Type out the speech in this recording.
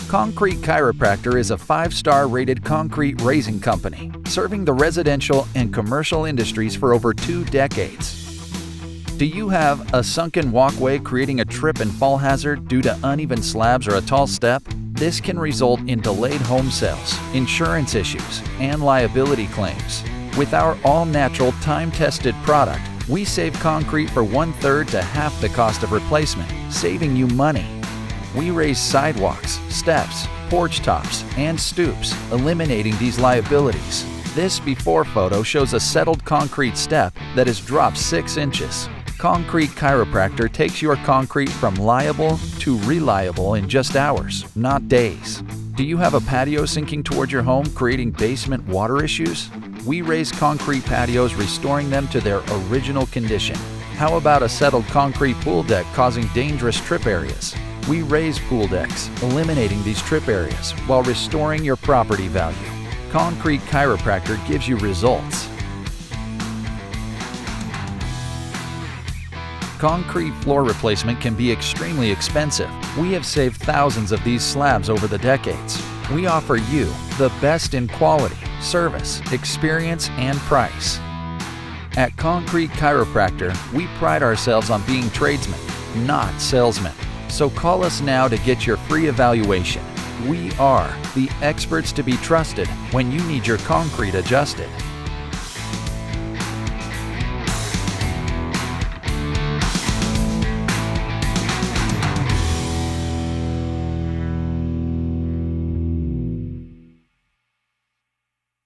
Concrete Chiropractor is a 5-star rated concrete raising company, serving the residential and commercial industries for over 2 decades. Do you have a sunken walkway creating a trip and fall hazard due to uneven slabs or a tall step? This can result in delayed home sales, insurance issues, and liability claims. With our all-natural, time-tested product, we save concrete for 1/3 to half the cost of replacement, saving you money. We raise sidewalks, steps, porch tops, and stoops, eliminating these liabilities. This before photo shows a settled concrete step that has dropped 6 inches. Concrete Chiropractor takes your concrete from liable to reliable in just hours, not days. Do you have a patio sinking toward your home, creating basement water issues? We raise concrete patios, restoring them to their original condition. How about a settled concrete pool deck causing dangerous trip areas? We raise pool decks, eliminating these trip areas while restoring your property value. Concrete Chiropractor gives you results. Concrete floor replacement can be extremely expensive. We have saved thousands of these slabs over the decades. We offer you the best in quality, service, experience, and price. At Concrete Chiropractor, we pride ourselves on being tradesmen, not salesmen. So call us now to get your free evaluation. We are the experts to be trusted when you need your concrete adjusted.